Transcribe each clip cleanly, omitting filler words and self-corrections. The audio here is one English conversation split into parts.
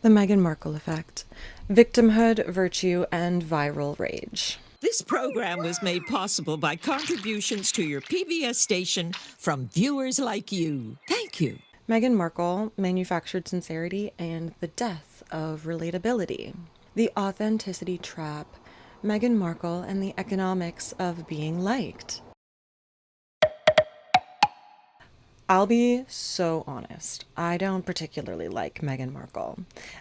The Meghan Markle effect. Victimhood, virtue, and viral rage. This program was made possible by contributions to your PBS station from viewers like you. Thank you. Meghan Markle manufactured sincerity and the death of relatability. The authenticity trap. Meghan Markle and the economics of being liked. I'll be so honest. I don't particularly like Meghan Markle.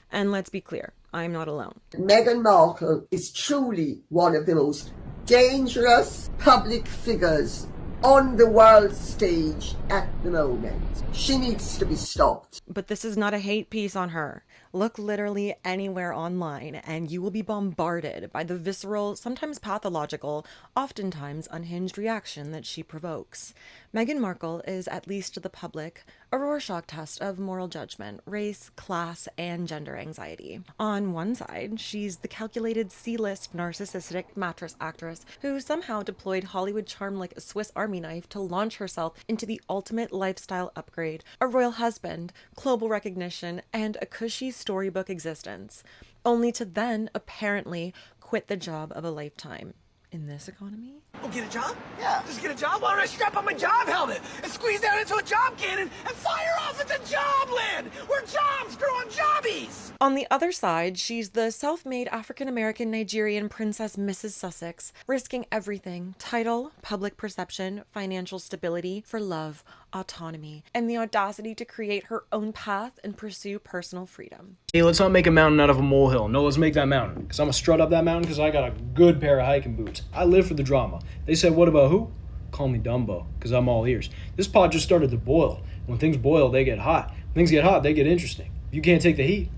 And let's be clear, I'm not alone. Meghan Markle is truly one of the most dangerous public figures on the world stage at the moment. She needs to be stopped. But this is not a hate piece on her. Look literally anywhere online and you will be bombarded by the visceral, sometimes pathological, oftentimes unhinged reaction that she provokes. Meghan Markle is, at least to the public, a Rorschach test of moral judgment, race, class, and gender anxiety. On one side, she's the calculated C-list narcissistic mattress actress who somehow deployed Hollywood charm like a Swiss Army knife to launch herself into the ultimate lifestyle upgrade, a royal husband, global recognition, and a cushy storybook existence, only to then, apparently, quit the job of a lifetime. In this economy? Oh, get a job? Yeah. Just get a job? Why don't I strap on my job helmet and squeeze down into a job cannon and fire off into job land where jobs grow on jobbies? On the other side, she's the self-made African-American Nigerian Princess Mrs. Sussex, risking everything: title, public perception, financial stability, for love, autonomy, and the audacity to create her own path and pursue personal freedom. Hey, let's not make a mountain out of a molehill. No, let's make that mountain. Because I'm going to strut up that mountain because I got a good pair of hiking boots. I live for the drama. They said, what about who? Call me Dumbo, because I'm all ears. This pot just started to boil. When things boil, they get hot. When things get hot, they get interesting. If you can't take the heat,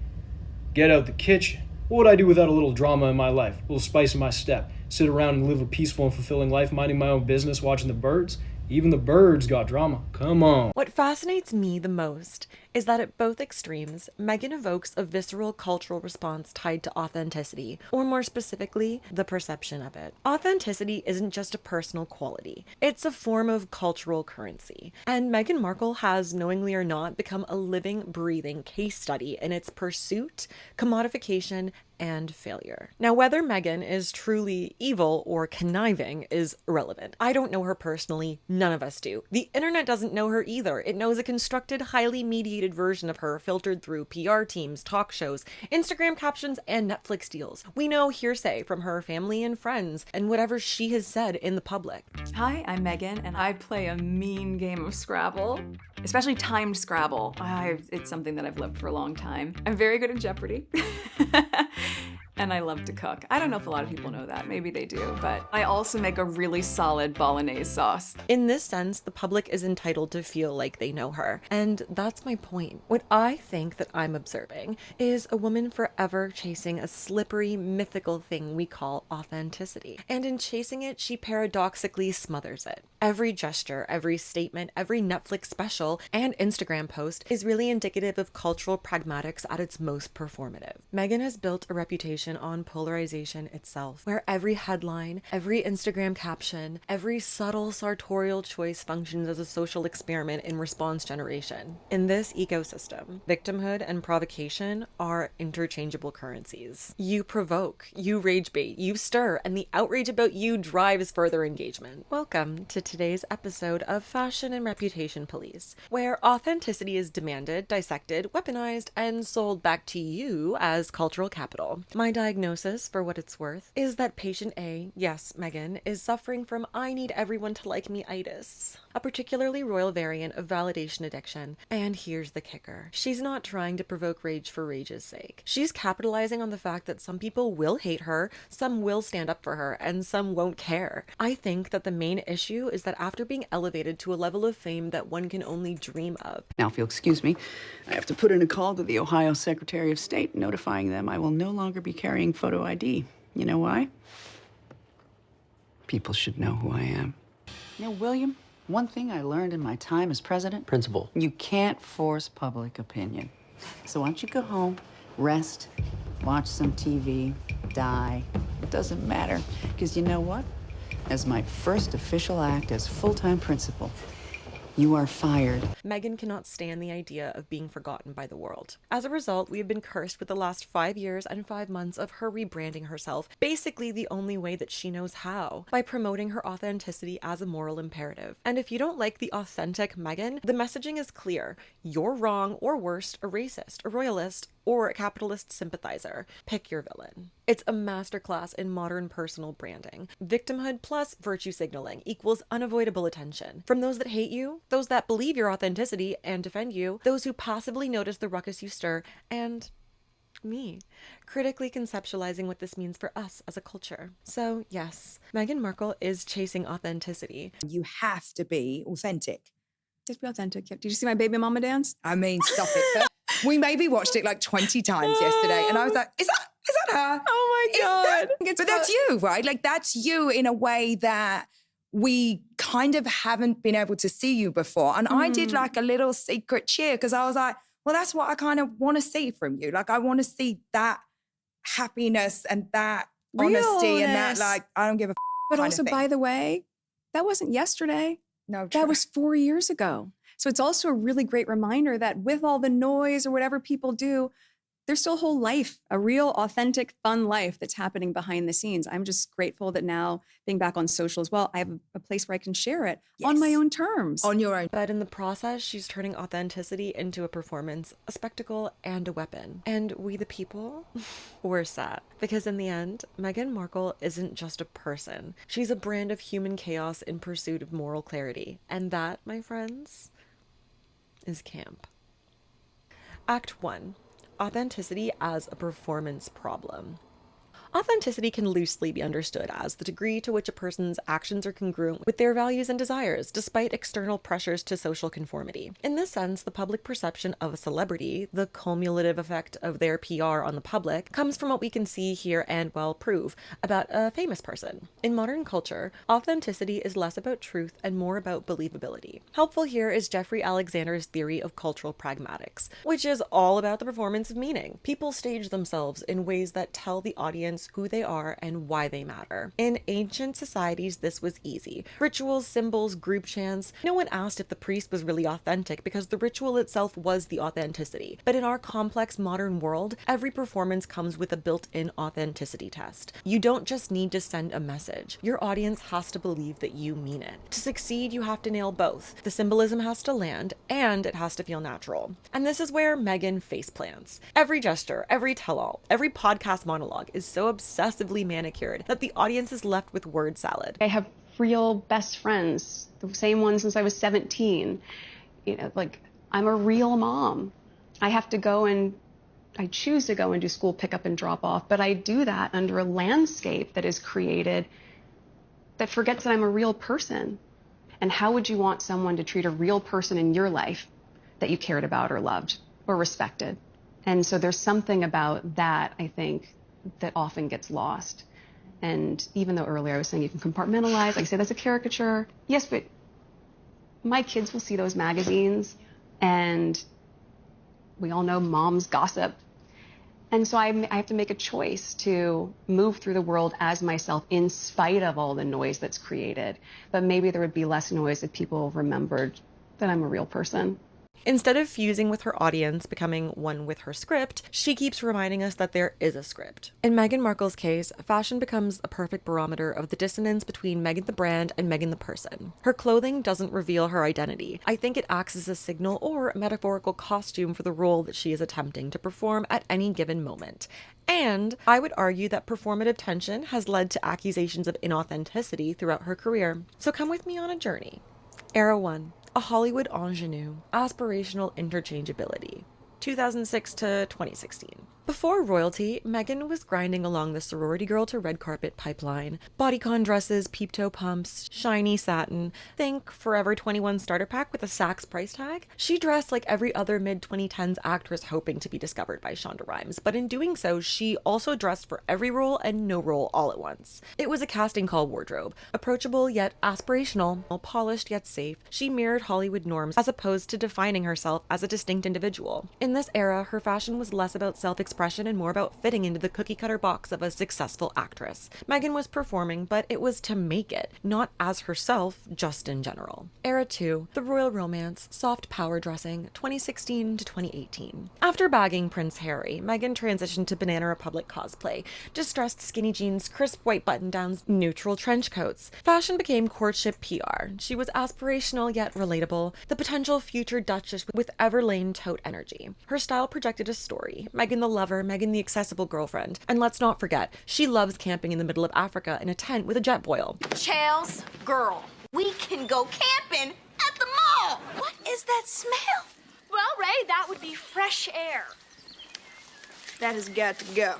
get out the kitchen. What would I do without a little drama in my life? A little spice in my step? Sit around and live a peaceful and fulfilling life, minding my own business, watching the birds? Even the birds got drama. Come on. What fascinates me the most is that at both extremes, Meghan evokes a visceral cultural response tied to authenticity, or more specifically, the perception of it. Authenticity isn't just a personal quality. It's a form of cultural currency. And Meghan Markle has, knowingly or not, become a living, breathing case study in its pursuit, commodification, and failure. Now, whether Meghan is truly evil or conniving is irrelevant. I don't know her personally. None of us do. The internet doesn't know her either. It knows a constructed, highly mediated version of her filtered through PR teams, talk shows, Instagram captions, and Netflix deals. We know hearsay from her family and friends and whatever she has said in the public. Hi, I'm Megan, and I play a mean game of Scrabble, especially timed Scrabble. It's something that I've loved for a long time. I'm very good at Jeopardy. And I love to cook. I don't know if a lot of people know that. Maybe they do, but I also make a really solid bolognese sauce. In this sense, the public is entitled to feel like they know her. And that's my point. What I think that I'm observing is a woman forever chasing a slippery, mythical thing we call authenticity. And in chasing it, she paradoxically smothers it. Every gesture, every statement, every Netflix special, and Instagram post is really indicative of cultural pragmatics at its most performative. Meghan has built a reputation on polarization itself, where every headline, every Instagram caption, every subtle sartorial choice functions as a social experiment in response generation. In this ecosystem, victimhood and provocation are interchangeable currencies. You provoke, you rage bait, you stir, and the outrage about you drives further engagement. Welcome to today's episode of Fashion and Reputation Police, where authenticity is demanded, dissected, weaponized, and sold back to you as cultural capital. My diagnosis, for what it's worth, is that patient A, yes, Meghan, is suffering from I need everyone to like me-itis, a particularly royal variant of validation addiction. And here's the kicker. She's not trying to provoke rage for rage's sake. She's capitalizing on the fact that some people will hate her, some will stand up for her, and some won't care. I think that the main issue is that after being elevated to a level of fame that one can only dream of. Now, if you'll excuse me, I have to put in a call to the Ohio Secretary of State notifying them I will no longer be carrying photo ID. You know why? People should know who I am. You know, William, one thing I learned in my time as president? Principal. You can't force public opinion. So why don't you go home, rest, watch some TV, die. It doesn't matter. Because you know what? As my first official act as full-time principal, You are fired. Meghan cannot stand the idea of being forgotten by the world. As a result, we have been cursed with the last 5 years and 5 months of her rebranding herself, basically the only way that she knows how, by promoting her authenticity as a moral imperative. And if you don't like the authentic Meghan, the messaging is clear. You're wrong, or worst, a racist, a royalist, or a capitalist sympathizer. Pick your villain. It's a masterclass in modern personal branding. Victimhood plus virtue signaling equals unavoidable attention. From those that hate you, those that believe your authenticity and defend you, those who passively notice the ruckus you stir, and me, critically conceptualizing what this means for us as a culture. So yes, Meghan Markle is chasing authenticity. You have to be authentic. Just be authentic. Did you see my baby mama dance? I mean, stop it. We maybe watched it like 20 times yesterday, and I was like, is that her? Oh my God. But that's you, right? Like, that's you in a way that we kind of haven't been able to see you before. And I did like a little secret cheer because I was like, well, that's what I kind of want to see from you. Like, I want to see that happiness and that honesty and that, like, I don't give a f. But also, by the way, that wasn't yesterday. No, that was 4 years ago. So it's also a really great reminder that with all the noise or whatever people do, there's still a whole life, a real, authentic, fun life that's happening behind the scenes. I'm just grateful that now, being back on social as well, I have a place where I can share it on my own terms. On your own. But in the process, she's turning authenticity into a performance, a spectacle, and a weapon. And we the people, we're sad. Because in the end, Meghan Markle isn't just a person. She's a brand of human chaos in pursuit of moral clarity. And that, my friends, is camp. Act 1. Authenticity as a performance problem. Authenticity can loosely be understood as the degree to which a person's actions are congruent with their values and desires, despite external pressures to social conformity. In this sense, the public perception of a celebrity, the cumulative effect of their PR on the public, comes from what we can see, hear, and, well, prove about a famous person. In modern culture, authenticity is less about truth and more about believability. Helpful here is Jeffrey Alexander's theory of cultural pragmatics, which is all about the performance of meaning. People stage themselves in ways that tell the audience who they are and why they matter. In ancient societies, this was easy. Rituals, symbols, group chants. No one asked if the priest was really authentic because the ritual itself was the authenticity. But in our complex modern world, every performance comes with a built-in authenticity test. You don't just need to send a message. Your audience has to believe that you mean it. To succeed, you have to nail both. The symbolism has to land, and it has to feel natural. And this is where Meghan faceplants. Every gesture, every tell-all, every podcast monologue is so obsessively manicured that the audience is left with word salad. I have real best friends, the same ones since I was 17. You know, like, I'm a real mom. I choose to go and do school pickup and drop off, but I do that under a landscape that is created that forgets that I'm a real person. And how would you want someone to treat a real person in your life that you cared about or loved or respected? And so there's something about that, I think, that often gets lost. And even though earlier I was saying you can compartmentalize, like I say that's a caricature. Yes, but my kids will see those magazines and we all know moms gossip. And so I have to make a choice to move through the world as myself in spite of all the noise that's created. But maybe there would be less noise if people remembered that I'm a real person. Instead of fusing with her audience, becoming one with her script, she keeps reminding us that there is a script. In Meghan Markle's case, fashion becomes a perfect barometer of the dissonance between Meghan the brand and Meghan the person. Her clothing doesn't reveal her identity. I think it acts as a signal or a metaphorical costume for the role that she is attempting to perform at any given moment. And I would argue that performative tension has led to accusations of inauthenticity throughout her career. So come with me on a journey. Era 1. A Hollywood ingenue, aspirational interchangeability, 2006 to 2016. Before royalty, Meghan was grinding along the sorority girl to red carpet pipeline. Bodycon dresses, peep-toe pumps, shiny satin. Think Forever 21 starter pack with a Saks price tag. She dressed like every other mid-2010s actress hoping to be discovered by Shonda Rhimes, but in doing so, she also dressed for every role and no role all at once. It was a casting call wardrobe. Approachable yet aspirational, polished yet safe, she mirrored Hollywood norms as opposed to defining herself as a distinct individual. In this era, her fashion was less about self-expression expression and more about fitting into the cookie-cutter box of a successful actress. Meghan was performing, but it was to make it, not as herself, just in general. Era 2, the royal romance, soft power dressing, 2016 to 2018. After bagging Prince Harry, Meghan transitioned to Banana Republic cosplay, distressed skinny jeans, crisp white button-downs, neutral trench coats. Fashion became courtship PR. She was aspirational yet relatable, the potential future Duchess with Everlane tote energy. Her style projected a story. Meghan the lover, Meghan the accessible girlfriend. And let's not forget, she loves camping in the middle of Africa in a tent with a jet boil. Chels, girl, we can go camping at the mall. What is that smell? Well, Ray, that would be fresh air. That has got to go.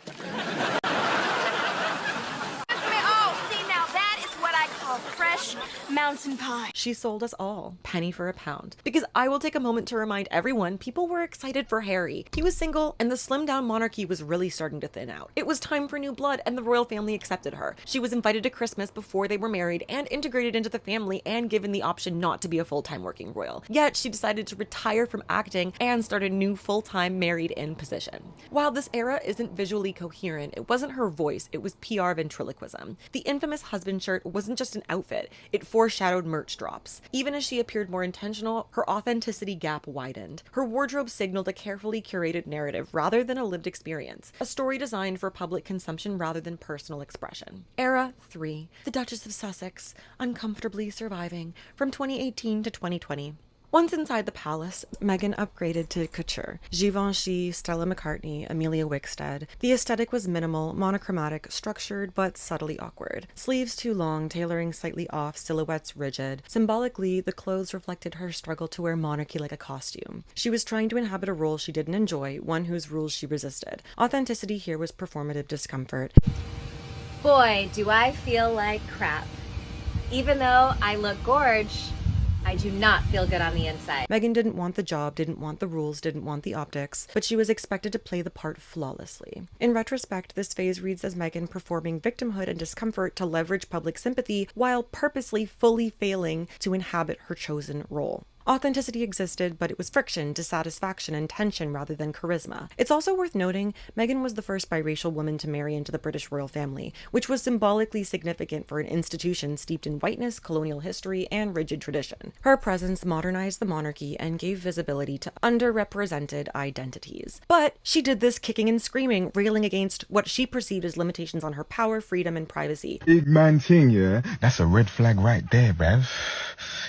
Oh, see, now that is what I call fresh mountain pie. She sold us all, penny for a pound. Because I will take a moment to remind everyone, people were excited for Harry. He was single, and the slimmed-down monarchy was really starting to thin out. It was time for new blood, and the royal family accepted her. She was invited to Christmas before they were married, and integrated into the family, and given the option not to be a full-time working royal. Yet, she decided to retire from acting and start a new full-time married-in position. While this era isn't visually coherent, it wasn't her voice, it was PR ventriloquism. The infamous husband shirt wasn't just an outfit, it foreshadowed merch drops. Even as she appeared more intentional, her authenticity gap widened. Her wardrobe signaled a carefully curated narrative rather than a lived experience, a story designed for public consumption rather than personal expression. Era 3, the Duchess of Sussex, uncomfortably surviving, from 2018 to 2020. Once inside the palace, Meghan upgraded to couture. Givenchy, Stella McCartney, Amelia Wickstead. The aesthetic was minimal, monochromatic, structured, but subtly awkward. Sleeves too long, tailoring slightly off, silhouettes rigid. Symbolically, the clothes reflected her struggle to wear monarchy like a costume. She was trying to inhabit a role she didn't enjoy, one whose rules she resisted. Authenticity here was performative discomfort. Boy, do I feel like crap. Even though I look gorge, I do not feel good on the inside. Meghan didn't want the job, didn't want the rules, didn't want the optics, but she was expected to play the part flawlessly. In retrospect, this phase reads as Meghan performing victimhood and discomfort to leverage public sympathy while purposely fully failing to inhabit her chosen role. Authenticity existed, but it was friction, dissatisfaction, and tension rather than charisma. It's also worth noting, Meghan was the first biracial woman to marry into the British royal family, which was symbolically significant for an institution steeped in whiteness, colonial history, and rigid tradition. Her presence modernized the monarchy and gave visibility to underrepresented identities. But she did this kicking and screaming, railing against what she perceived as limitations on her power, freedom, and privacy. Big man thing, yeah? That's a red flag right there, bruv.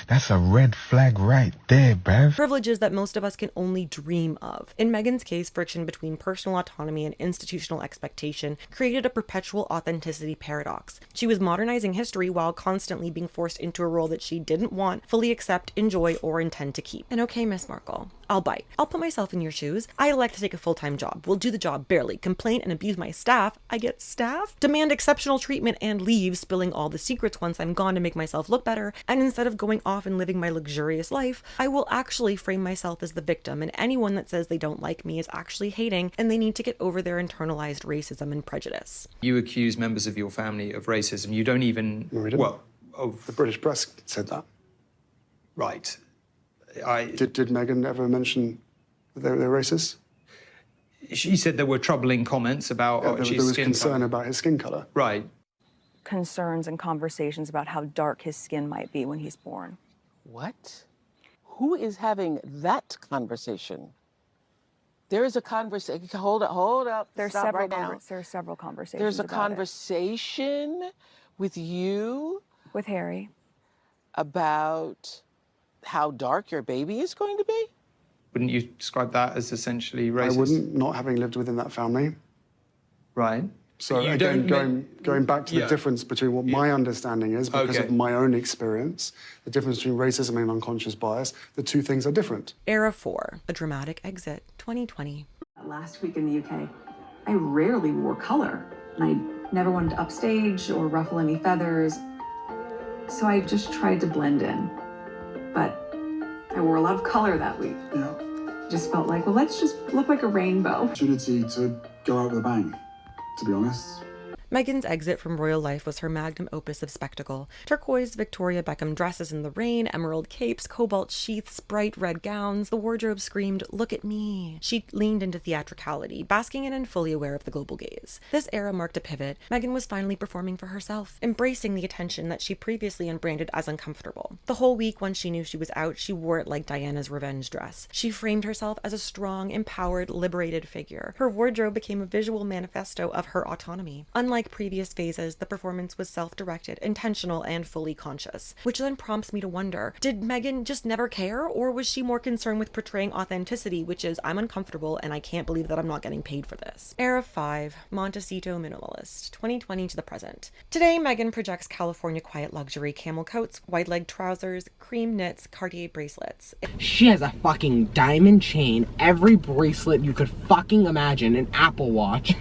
That's a red flag right there, bruv. Privileges that most of us can only dream of. In Meghan's case, friction between personal autonomy and institutional expectation created a perpetual authenticity paradox. She was modernizing history while constantly being forced into a role that she didn't want, fully accept, enjoy, or intend to keep. And okay, Miss Markle, I'll bite. I'll put myself in your shoes. I elect to take a full-time job. Will do the job barely. Complain and abuse my staff. I get staff? Demand exceptional treatment and leave, spilling all the secrets once I'm gone to make myself look better. And instead of going off and living my luxurious life, I will actually frame myself as the victim, and anyone that says they don't like me is actually hating, and they need to get over their internalized racism and prejudice. You accuse members of your family of racism. You don't even... Well, the British press said that. Right. Did Meghan ever mention that they were racist? She said there were troubling comments about... there was concern about his skin colour. Right. Concerns and conversations about how dark his skin might be when he's born. What? Who is having that conversation? There is a conversation. Hold up. There's Stop several right now. There are several conversations. There's a about conversation with you, with Harry, about how dark your baby is going to be. Wouldn't you describe that as essentially racist? I wouldn't, not having lived within that family. Right. So you again, going back to the difference between what my understanding is, because of my own experience, the difference between racism and unconscious bias, the two things are different. Era 4, a dramatic exit, 2020. Last week in the UK, I rarely wore color, and I never wanted to upstage or ruffle any feathers, so I just tried to blend in. But I wore a lot of color that week. Yeah. Just felt like, well, let's just look like a rainbow. Opportunity to go out with a bang, to be honest. Meghan's exit from royal life was her magnum opus of spectacle. Turquoise Victoria Beckham dresses in the rain, emerald capes, cobalt sheaths, bright red gowns. The wardrobe screamed, "Look at me." She leaned into theatricality, basking in and fully aware of the global gaze. This era marked a pivot. Meghan was finally performing for herself, embracing the attention that she previously unbranded as uncomfortable. The whole week, once she knew she was out, she wore it like Diana's revenge dress. She framed herself as a strong, empowered, liberated figure. Her wardrobe became a visual manifesto of her autonomy. Unlike previous phases, the performance was self-directed, intentional, and fully conscious. Which then prompts me to wonder, did Meghan just never care, or was she more concerned with portraying authenticity, which is, I'm uncomfortable and I can't believe that I'm not getting paid for this? Era 5, Montecito Minimalist, 2020 to the present. Today, Meghan projects California quiet luxury, camel coats, wide-leg trousers, cream knits, Cartier bracelets. She has a fucking diamond chain, every bracelet you could fucking imagine, an Apple Watch.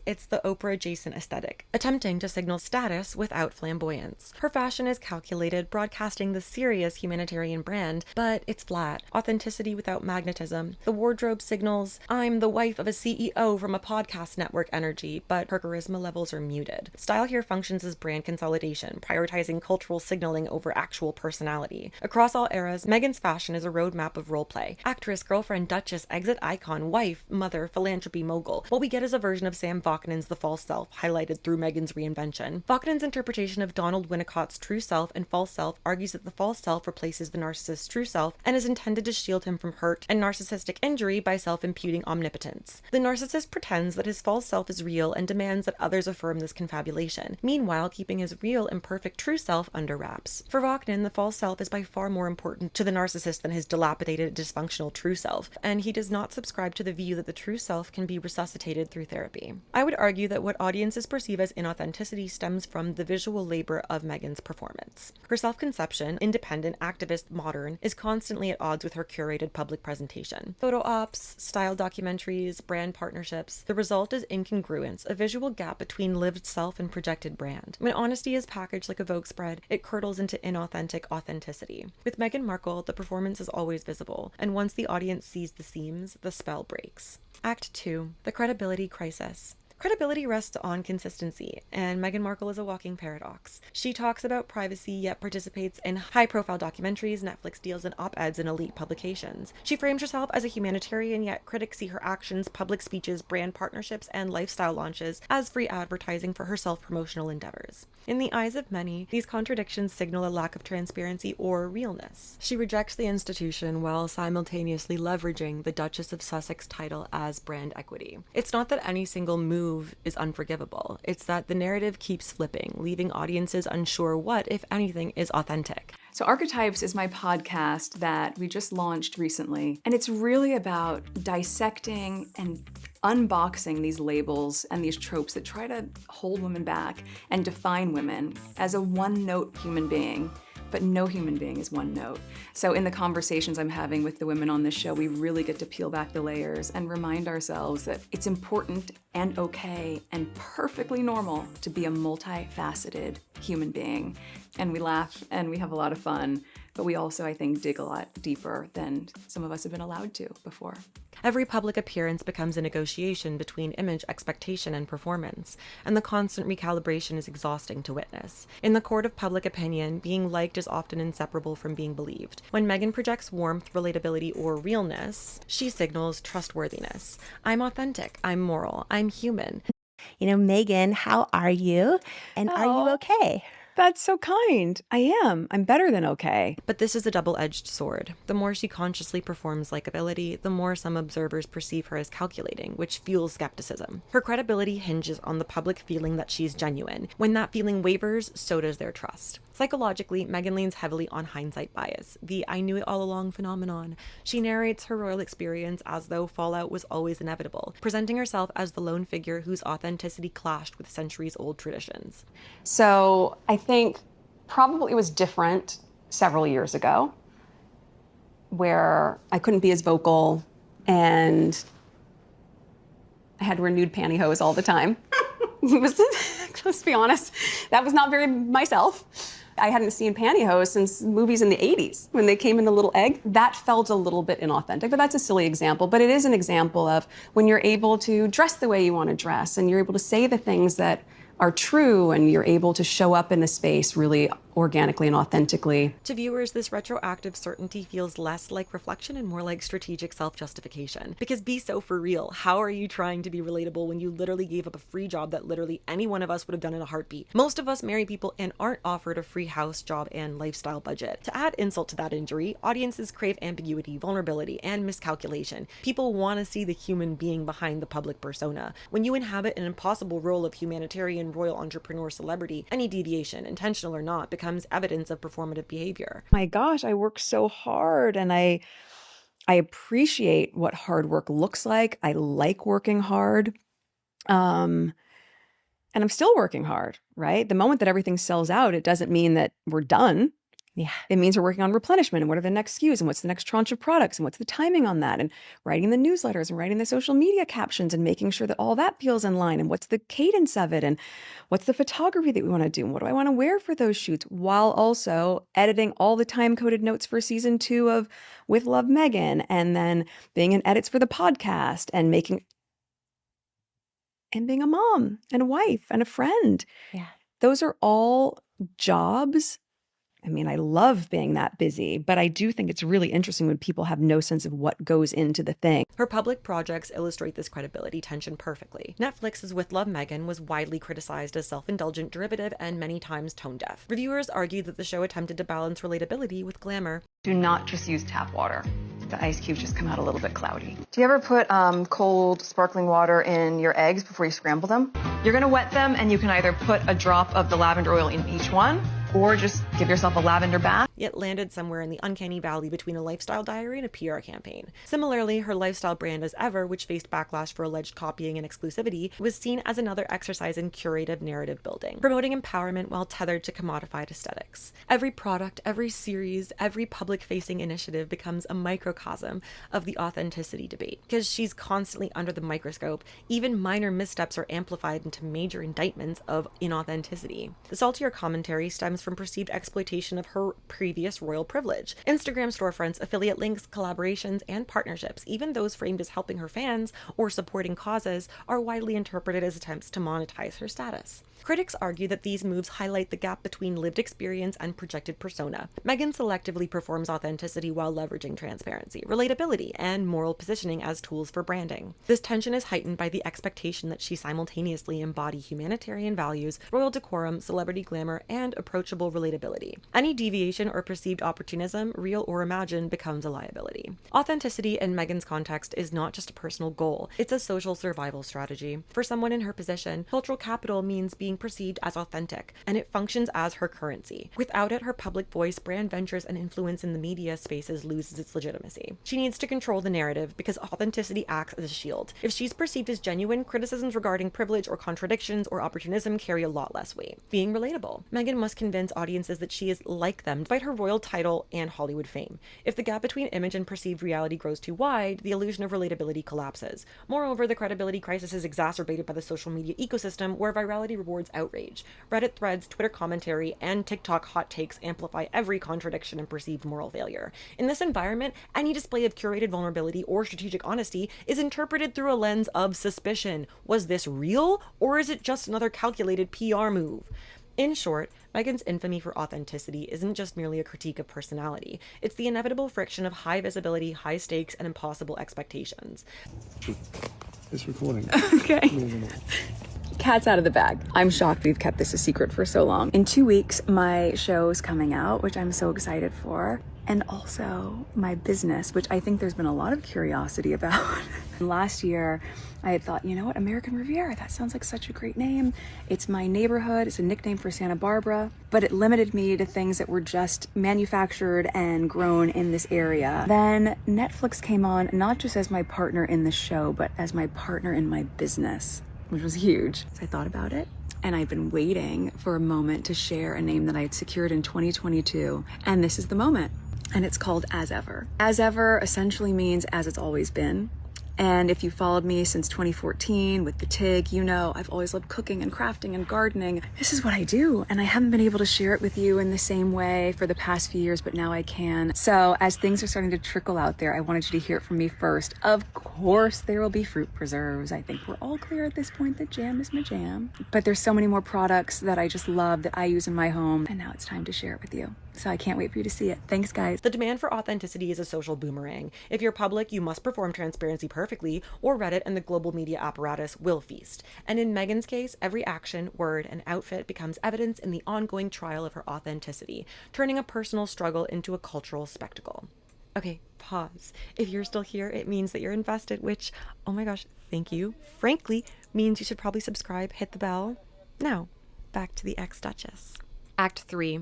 It's the Oprah-adjacent aesthetic, attempting to signal status without flamboyance. Her fashion is calculated, broadcasting the serious humanitarian brand, but it's flat. Authenticity without magnetism. The wardrobe signals, I'm the wife of a CEO from a podcast network energy, but her charisma levels are muted. Style here functions as brand consolidation, prioritizing cultural signaling over actual personality. Across all eras, Meghan's fashion is a roadmap of roleplay. Actress, girlfriend, Duchess, exit icon, wife, mother, philanthropy mogul. What we get is a version of Sam Vaknin's The False Self, highlighted through Meghan's reinvention. Vaknin's interpretation of Donald Winnicott's true self and false self argues that the false self replaces the narcissist's true self and is intended to shield him from hurt and narcissistic injury by self-imputing omnipotence. The narcissist pretends that his false self is real and demands that others affirm this confabulation, meanwhile keeping his real, imperfect true self under wraps. For Vaknin, the false self is by far more important to the narcissist than his dilapidated, dysfunctional true self, and he does not subscribe to the view that the true self can be resuscitated through therapy. I would argue that what audiences perceive as inauthenticity stems from the visual labor of Meghan's performance. Her self-conception, independent, activist, modern, is constantly at odds with her curated public presentation. Photo ops, style documentaries, brand partnerships. The result is incongruence, a visual gap between lived self and projected brand. When honesty is packaged like a Vogue spread, it curdles into inauthentic authenticity. With Meghan Markle, the performance is always visible, and once the audience sees the seams, the spell breaks. Act 2. The credibility crisis. Credibility rests on consistency, and Meghan Markle is a walking paradox. She talks about privacy, yet participates in high-profile documentaries, Netflix deals, and op-eds in elite publications. She frames herself as a humanitarian, yet critics see her actions, public speeches, brand partnerships, and lifestyle launches as free advertising for her self-promotional endeavors. In the eyes of many, these contradictions signal a lack of transparency or realness. She rejects the institution while simultaneously leveraging the Duchess of Sussex title as brand equity. It's not that any single move is unforgivable. It's that the narrative keeps flipping, leaving audiences unsure what, if anything, is authentic. So Archetypes is my podcast that we just launched recently, and it's really about dissecting and unboxing these labels and these tropes that try to hold women back and define women as a one-note human being. But no human being is one note. So in the conversations I'm having with the women on this show, we really get to peel back the layers and remind ourselves that it's important and okay and perfectly normal to be a multifaceted human being. And we laugh and we have a lot of fun, but we also, I think, dig a lot deeper than some of us have been allowed to before. Every public appearance becomes a negotiation between image, expectation, and performance, and the constant recalibration is exhausting to witness. In the court of public opinion, being liked is often inseparable from being believed. When Meghan projects warmth, relatability, or realness, she signals trustworthiness. I'm authentic, I'm moral, I'm human. You know, Meghan, how are you? And are you okay? That's so kind. I am. I'm better than okay. But this is a double-edged sword. The more she consciously performs likability, the more some observers perceive her as calculating, which fuels skepticism. Her credibility hinges on the public feeling that she's genuine. When that feeling wavers, so does their trust. Psychologically, Meghan leans heavily on hindsight bias, the I knew it all along phenomenon. She narrates her royal experience as though fallout was always inevitable, presenting herself as the lone figure whose authenticity clashed with centuries-old traditions. So I think probably it was different several years ago, where I couldn't be as vocal and I had renewed pantyhose all the time. Let's be honest, that was not very myself. I hadn't seen pantyhose since movies in the 80s when they came in the little egg. That felt a little bit inauthentic, but that's a silly example. But it is an example of when you're able to dress the way you want to dress and you're able to say the things that are true and you're able to show up in a space really organically and authentically. To viewers, this retroactive certainty feels less like reflection and more like strategic self-justification. Because be so for real, how are you trying to be relatable when you literally gave up a free job that literally any one of us would have done in a heartbeat? Most of us marry people and aren't offered a free house, job, and lifestyle budget. To add insult to that injury, audiences crave ambiguity, vulnerability, and miscalculation. People want to see the human being behind the public persona. When you inhabit an impossible role of humanitarian, royal entrepreneur, celebrity, any deviation, intentional or not, becomes evidence of performative behavior. My gosh, I work so hard and I appreciate what hard work looks like. I like working hard. And I'm still working hard, right? The moment that everything sells out, it doesn't mean that we're done. Yeah. It means we're working on replenishment and what are the next SKUs and what's the next tranche of products and what's the timing on that and writing the newsletters and writing the social media captions and making sure that all that feels in line and what's the cadence of it and what's the photography that we want to do and what do I want to wear for those shoots, while also editing all the time-coded notes for season 2 of With Love Meghan, and then being in edits for the podcast and being a mom and a wife and a friend. Yeah. Those are all jobs. I mean, I love being that busy, but I do think it's really interesting when people have no sense of what goes into the thing. Her public projects illustrate this credibility tension perfectly. Netflix's With Love Meghan was widely criticized as self-indulgent, derivative, and many times tone-deaf. Reviewers argued that the show attempted to balance relatability with glamour. Do not just use tap water. The ice cubes just come out a little bit cloudy. Do you ever put cold sparkling water in your eggs before you scramble them? You're gonna wet them and you can either put a drop of the lavender oil in each one or just give yourself a lavender bath. Yet landed somewhere in the uncanny valley between a lifestyle diary and a PR campaign. Similarly, her lifestyle brand As Ever, which faced backlash for alleged copying and exclusivity, was seen as another exercise in curative narrative building, promoting empowerment while tethered to commodified aesthetics. Every product, every series, every public-facing initiative becomes a microcosm of the authenticity debate. Because she's constantly under the microscope, even minor missteps are amplified into major indictments of inauthenticity. The saltier commentary stems from perceived exploitation of her previous royal privilege. Instagram storefronts, affiliate links, collaborations, and partnerships, even those framed as helping her fans or supporting causes, are widely interpreted as attempts to monetize her status. Critics argue that these moves highlight the gap between lived experience and projected persona. Meghan selectively performs authenticity while leveraging transparency, relatability, and moral positioning as tools for branding. This tension is heightened by the expectation that she simultaneously embody humanitarian values, royal decorum, celebrity glamour, and approachable relatability. Any deviation or perceived opportunism, real or imagined, becomes a liability. Authenticity in Meghan's context is not just a personal goal, it's a social survival strategy. For someone in her position, cultural capital means being perceived as authentic, and it functions as her currency. Without it, her public voice, brand ventures, and influence in the media spaces loses its legitimacy. She needs to control the narrative because authenticity acts as a shield. If she's perceived as genuine, criticisms regarding privilege or contradictions or opportunism carry a lot less weight. Being relatable. Meghan must convince audiences that she is like them despite her royal title and Hollywood fame. If the gap between image and perceived reality grows too wide, the illusion of relatability collapses. Moreover, the credibility crisis is exacerbated by the social media ecosystem where virality rewards outrage. Reddit threads, Twitter commentary, and TikTok hot takes amplify every contradiction and perceived moral failure. In this environment, any display of curated vulnerability or strategic honesty is interpreted through a lens of suspicion. Was this real, or is it just another calculated PR move? In short, Meghan's infamy for authenticity isn't just merely a critique of personality. It's the inevitable friction of high visibility, high stakes, and impossible expectations. It's recording. Okay. Cat's out of the bag. I'm shocked we've kept this a secret for so long. In 2 weeks, my show's coming out, which I'm so excited for. And also my business, which I think there's been a lot of curiosity about. Last year, I had thought, you know what, American Riviera, that sounds like such a great name. It's my neighborhood, it's a nickname for Santa Barbara, but it limited me to things that were just manufactured and grown in this area. Then Netflix came on, not just as my partner in the show, but as my partner in my business, which was huge. So I thought about it. And I've been waiting for a moment to share a name that I had secured in 2022. And this is the moment. And it's called As Ever. As Ever essentially means as it's always been. And if you followed me since 2014 with the TIG, you know I've always loved cooking and crafting and gardening. This is what I do, and I haven't been able to share it with you in the same way for the past few years, but now I can. So as things are starting to trickle out there, I wanted you to hear it from me first. Of course, there will be fruit preserves. I think we're all clear at this point that jam is my jam. But there's so many more products that I just love that I use in my home, and now it's time to share it with you. So I can't wait for you to see it. Thanks, guys. The demand for authenticity is a social boomerang. If you're public, you must perform transparency perfectly, or Reddit and the global media apparatus will feast. And in Meghan's case, every action, word, and outfit becomes evidence in the ongoing trial of her authenticity, turning a personal struggle into a cultural spectacle. Okay, pause. If you're still here, it means that you're invested, which, oh my gosh, thank you, frankly, means you should probably subscribe, hit the bell. Now, back to the ex-Duchess. Act 3.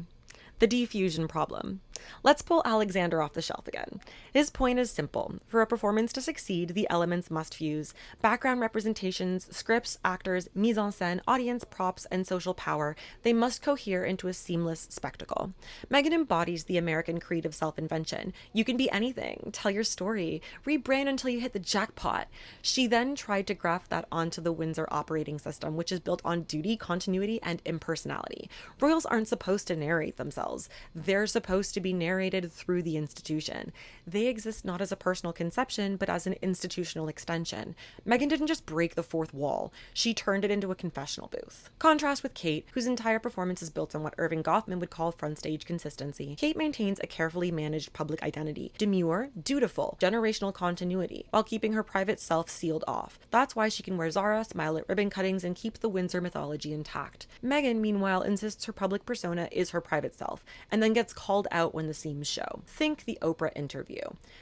The defusion problem. Let's pull Alexander off the shelf again. His point is simple. For a performance to succeed, the elements must fuse. Background representations, scripts, actors, mise en scène, audience, props, and social power. They must cohere into a seamless spectacle. Meghan embodies the American creed of self-invention. You can be anything. Tell your story. Rebrand until you hit the jackpot. She then tried to graft that onto the Windsor operating system, which is built on duty, continuity, and impersonality. Royals aren't supposed to narrate themselves. They're supposed to be narrated through the institution. They exist not as a personal conception, but as an institutional extension. Meghan didn't just break the fourth wall, she turned it into a confessional booth. Contrast with Kate, whose entire performance is built on what Irving Goffman would call frontstage consistency. Kate maintains a carefully managed public identity, demure, dutiful, generational continuity, while keeping her private self sealed off. That's why she can wear Zara, smile at ribbon cuttings, and keep the Windsor mythology intact. Meghan, meanwhile, insists her public persona is her private self, and then gets called out when the seams show. Think the Oprah interview.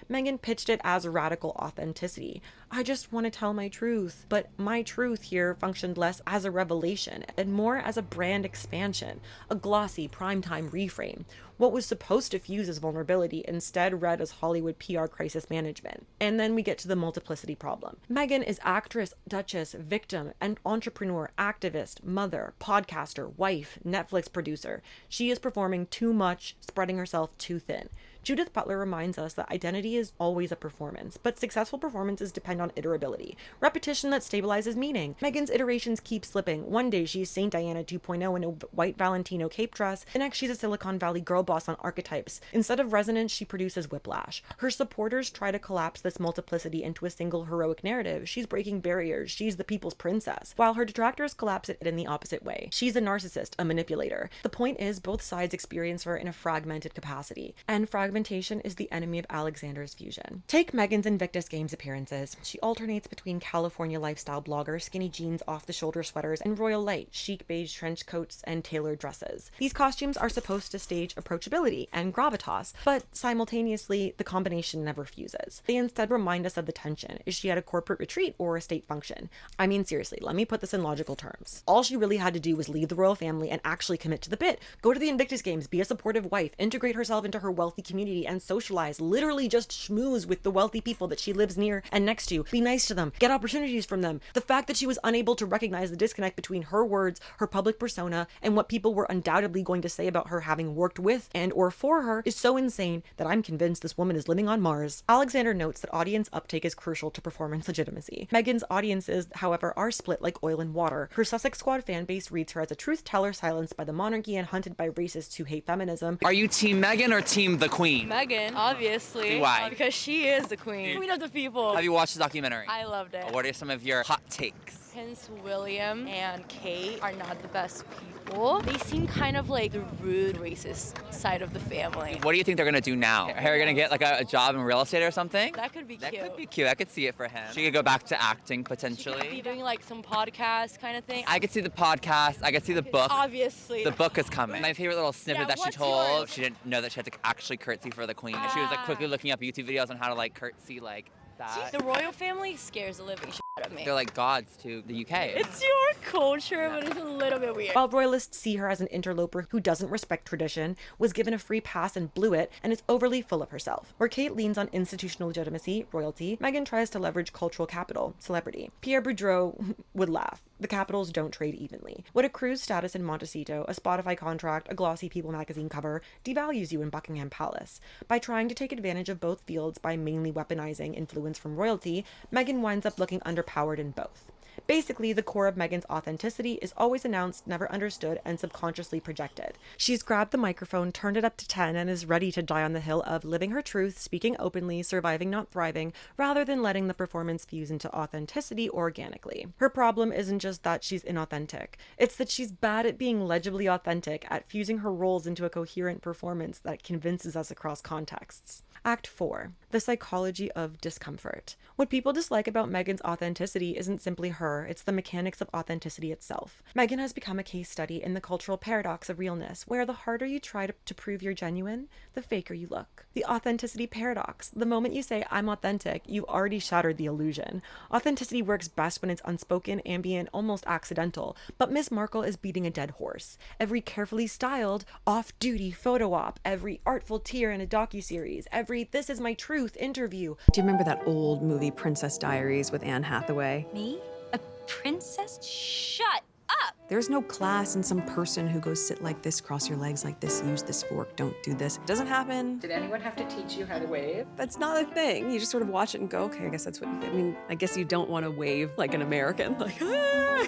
Meghan pitched it as radical authenticity. I just want to tell my truth, but my truth here functioned less as a revelation and more as a brand expansion, a glossy primetime reframe. What was supposed to fuse as vulnerability instead read as Hollywood PR crisis management. And then we get to the multiplicity problem. Meghan is actress, duchess, victim, and entrepreneur, activist, mother, podcaster, wife, Netflix producer. She is performing too much, spreading herself too thin. Judith Butler reminds us that identity is always a performance, but successful performances depend on iterability, repetition that stabilizes meaning. Meghan's iterations keep slipping. One day she's Saint Diana 2.0 in a white Valentino cape dress, the next she's a Silicon Valley girl boss on archetypes. Instead of resonance, she produces whiplash. Her supporters try to collapse this multiplicity into a single heroic narrative. She's breaking barriers. She's the people's princess. While her detractors collapse it in the opposite way. She's a narcissist, a manipulator. The point is, both sides experience her in a fragmented capacity, and fragmentation is the enemy of Alexander's fusion. Take Meghan's Invictus Games appearances. She alternates between California lifestyle blogger, skinny jeans, off-the-shoulder sweaters, and royal light, chic beige trench coats, and tailored dresses. These costumes are supposed to stage approachability and gravitas, but simultaneously, the combination never fuses. They instead remind us of the tension. Is she at a corporate retreat or a state function? I mean, seriously, let me put this in logical terms. All she really had to do was leave the royal family and actually commit to the bit. Go to the Invictus Games, be a supportive wife, integrate herself into her wealthy community, and socialize. Literally just schmooze with the wealthy people that she lives near and next to. Be nice to them. Get opportunities from them. The fact that she was unable to recognize the disconnect between her words, her public persona, and what people were undoubtedly going to say about her having worked with and or for her is so insane that I'm convinced this woman is living on Mars. Alexander notes that audience uptake is crucial to performance legitimacy. Meghan's audiences, however, are split like oil and water. Her Sussex Squad fan base reads her as a truth teller silenced by the monarchy and hunted by racists who hate feminism. Are you team Meghan or team the Queen? Meghan, obviously. Why? Because she is the queen. Queen of the people. Have you watched the documentary? I loved it. What are some of your hot takes? Prince William and Kate are not the best people. They seem kind of like the rude, racist side of the family. What do you think they're gonna do now? Are they gonna get like a job in real estate or something? That could be cute. That could be cute. I could see it for him. She could go back to acting potentially. She could be doing like some podcast kind of thing. I could see the podcast. I could see the book. Obviously. The book is coming. My favorite little snippet that she what's told, yours? she didn't know that she had to actually curtsy for the queen. She was like quickly looking up YouTube videos on how to like curtsy like that. The royal family scares the living shit welcome me. They're like gods to the UK. It's your culture, but it's a little bit weird. While royalists see her as an interloper who doesn't respect tradition, was given a free pass and blew it, and is overly full of herself. Where Kate leans on institutional legitimacy, royalty, Meghan tries to leverage cultural capital, celebrity. Pierre Boudreau would laugh. The capitals don't trade evenly. What accrues status in Montecito, a Spotify contract, a glossy People magazine cover, devalues you in Buckingham Palace. By trying to take advantage of both fields by mainly weaponizing influence from royalty, Meghan winds up looking underpowered in both. Basically, the core of Meghan's authenticity is always announced, never understood, and subconsciously projected. She's grabbed the microphone, turned it up to 10, and is ready to die on the hill of living her truth, speaking openly, surviving not thriving, rather than letting the performance fuse into authenticity organically. Her problem isn't just that she's inauthentic. It's that she's bad at being legibly authentic, at fusing her roles into a coherent performance that convinces us across contexts. Act 4. The psychology of discomfort. What people dislike about Meghan's authenticity isn't simply her, it's the mechanics of authenticity itself. Meghan has become a case study in the cultural paradox of realness, where the harder you try to prove you're genuine, the faker you look. The authenticity paradox. The moment you say, I'm authentic, you've already shattered the illusion. Authenticity works best when it's unspoken, ambient, almost accidental, but Miss Markle is beating a dead horse. Every carefully styled, off-duty photo op, every artful tear in a docuseries, every this is my truth interview. Do you remember that old movie Princess Diaries with Anne Hathaway? Me? A princess? Shut up! There's no class in some person who goes sit like this, cross your legs like this, use this fork, don't do this. It doesn't happen. Did anyone have to teach you how to wave? That's not a thing. You just sort of watch it and go, okay, I guess that's what, I mean, I guess you don't want to wave like an American, like, ah.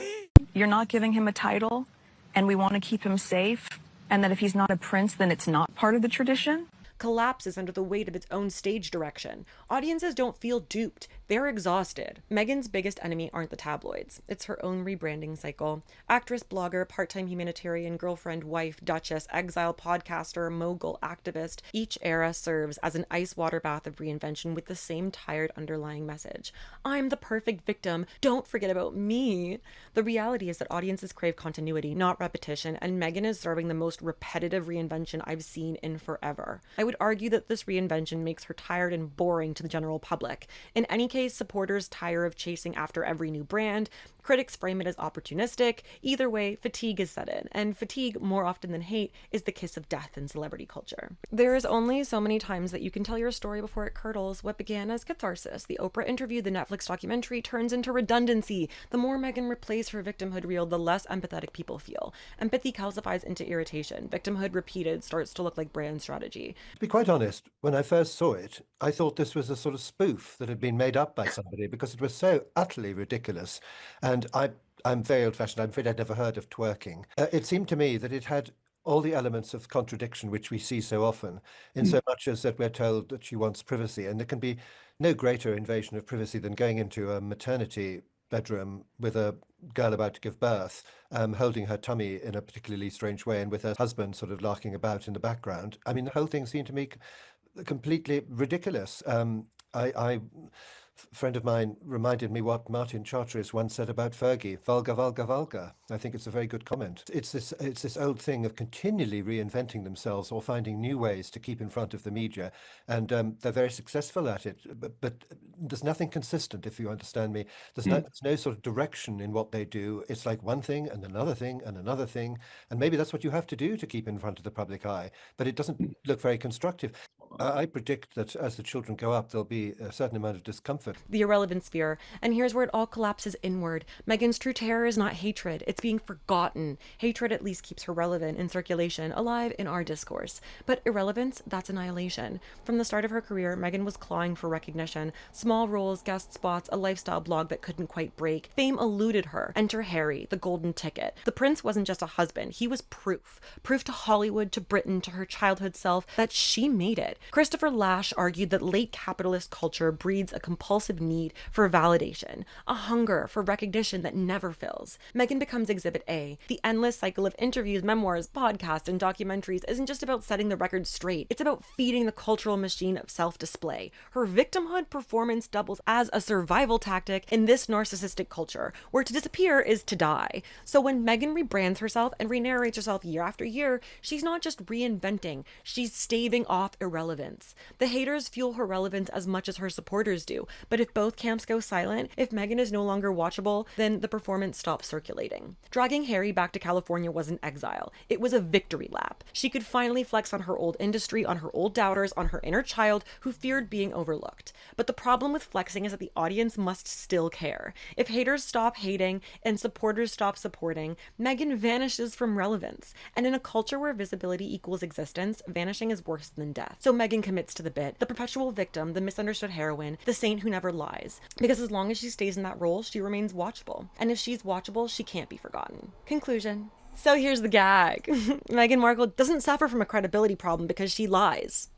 You're not giving him a title, and we want to keep him safe, and that if he's not a prince, then it's not part of the tradition? Collapses under the weight of its own stage direction. Audiences don't feel duped. They're exhausted. Meghan's biggest enemy aren't the tabloids. It's her own rebranding cycle. Actress, blogger, part-time humanitarian, girlfriend, wife, Duchess, exile, podcaster, mogul, activist. Each era serves as an ice water bath of reinvention with the same tired underlying message. I'm the perfect victim. Don't forget about me. The reality is that audiences crave continuity, not repetition, and Meghan is serving the most repetitive reinvention I've seen in forever. I would argue that this reinvention makes her tired and boring to the general public. In any case, supporters tire of chasing after every new brand. Critics frame it as opportunistic. Either way, fatigue is set in, and fatigue, more often than hate, is the kiss of death in celebrity culture. There is only so many times that you can tell your story before it curdles. What began as catharsis, the Oprah interview, the Netflix documentary, turns into redundancy. The more Meghan replays her victimhood reel, the less empathetic people feel. Empathy calcifies into irritation. Victimhood repeated starts to look like brand strategy. To be quite honest, when I first saw it, I thought this was a sort of spoof that had been made up by somebody because it was so utterly ridiculous. And I'm very old-fashioned. I'm afraid I'd never heard of twerking. It seemed to me that it had all the elements of contradiction which we see so often, in so much as that we're told that she wants privacy. And there can be no greater invasion of privacy than going into a maternity bedroom with a girl about to give birth, holding her tummy in a particularly strange way and with her husband sort of larking about in the background. I mean, the whole thing seemed to me completely ridiculous. A friend of mine reminded me what Martin Charteris once said about Fergie, vulgar, vulgar, vulgar. I think it's a very good comment. It's this old thing of continually reinventing themselves or finding new ways to keep in front of the media, and they're very successful at it, but there's nothing consistent, if you understand me. There's no sort of direction in what they do. It's like one thing and another thing and another thing, and maybe that's what you have to do to keep in front of the public eye, but it doesn't look very constructive. I predict that as the children grow up, there'll be a certain amount of discomfort. The irrelevant sphere. And here's where it all collapses inward. Meghan's true terror is not hatred. It's being forgotten. Hatred at least keeps her relevant in circulation, alive in our discourse. But irrelevance, that's annihilation. From the start of her career, Meghan was clawing for recognition. Small roles, guest spots, a lifestyle blog that couldn't quite break. Fame eluded her. Enter Harry, the golden ticket. The prince wasn't just a husband. He was proof. Proof to Hollywood, to Britain, to her childhood self, that she made it. Christopher Lash argued that late capitalist culture breeds a compulsive need for validation, a hunger for recognition that never fills. Meghan becomes Exhibit A. The endless cycle of interviews, memoirs, podcasts, and documentaries isn't just about setting the record straight. It's about feeding the cultural machine of self-display. Her victimhood performance doubles as a survival tactic in this narcissistic culture, where to disappear is to die. So when Meghan rebrands herself and re-narrates herself year after year, she's not just reinventing, she's staving off irrelevance. relevance. The haters fuel her relevance as much as her supporters do, but if both camps go silent, if Meghan is no longer watchable, then the performance stops circulating. Dragging Harry back to California wasn't exile. It was a victory lap. She could finally flex on her old industry, on her old doubters, on her inner child who feared being overlooked. But the problem with flexing is that the audience must still care. If haters stop hating and supporters stop supporting, Meghan vanishes from relevance. And in a culture where visibility equals existence, vanishing is worse than death. So Meghan commits to the bit, the perpetual victim, the misunderstood heroine, the saint who never lies. Because as long as she stays in that role, she remains watchable. And if she's watchable, she can't be forgotten. Conclusion. So here's the gag. Meghan Markle doesn't suffer from a credibility problem because she lies.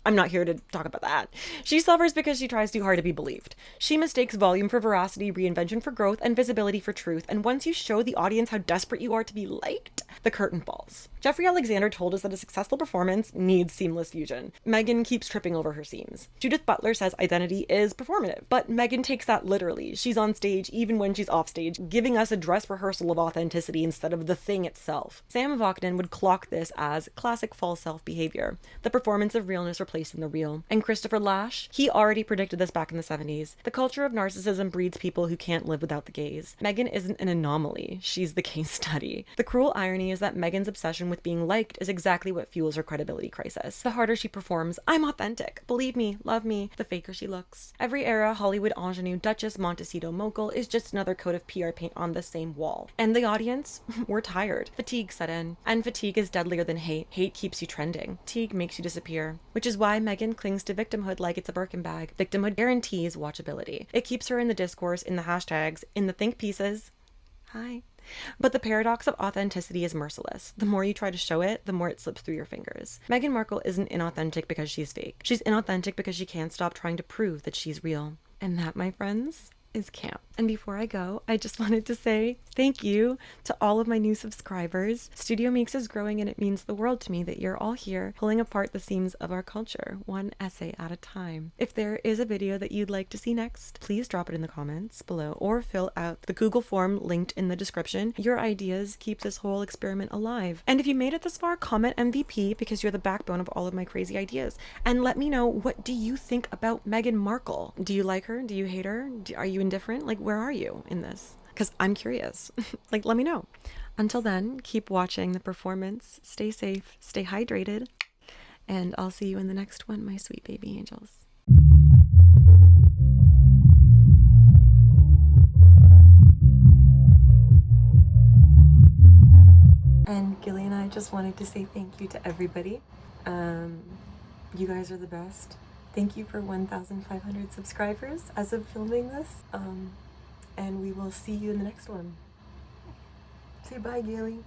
I'm not here to talk about that. She suffers because she tries too hard to be believed. She mistakes volume for veracity, reinvention for growth, and visibility for truth. And once you show the audience how desperate you are to be liked, the curtain falls. Jeffrey Alexander told us that a successful performance needs seamless fusion. Meghan keeps tripping over her seams. Judith Butler says identity is performative, but Meghan takes that literally. She's on stage even when she's off stage, giving us a dress rehearsal of authenticity instead of the thing itself. Sam Voknin would clock this as classic false self behavior, the performance of realness replaced in the real. And Christopher Lash, he already predicted this back in the 70s. The culture of narcissism breeds people who can't live without the gaze. Meghan isn't an anomaly, she's the case study. The cruel irony is that Meghan's obsession with being liked is exactly what fuels her credibility crisis. The harder she performs, I'm authentic, believe me, love me, the faker she looks. Every era Hollywood ingenue, Duchess, Montecito, Mogul is just another coat of PR paint on the same wall. And the audience, we're tired. Fatigue set in. And fatigue is deadlier than hate. Hate keeps you trending. Fatigue makes you disappear. Which is why Meghan clings to victimhood like it's a Birkin bag. Victimhood guarantees watchability. It keeps her in the discourse, in the hashtags, in the think pieces. Hi. But the paradox of authenticity is merciless. The more you try to show it, the more it slips through your fingers. Meghan Markle isn't inauthentic because she's fake. She's inauthentic because she can't stop trying to prove that she's real. And that, my friends, is camp. And before I go, I just wanted to say thank you to all of my new subscribers. Studio Meeks is growing and it means the world to me that you're all here pulling apart the seams of our culture, one essay at a time. If there is a video that you'd like to see next, please drop it in the comments below or fill out the Google form linked in the description. Your ideas keep this whole experiment alive. And if you made it this far, comment MVP because you're the backbone of all of my crazy ideas. And let me know, what do you think about Meghan Markle? Do you like her? Do you hate her? Are you indifferent? Like, where are you in this? Because I'm curious. Like, let me know. Until then, keep watching the performance. Stay safe, stay hydrated, and I'll see you in the next one, my sweet baby angels. And Gilly and I just wanted to say thank you to everybody. You guys are the best. Thank you for 1,500 subscribers as of filming this. And we will see you in the next one. Say bye, Gilly.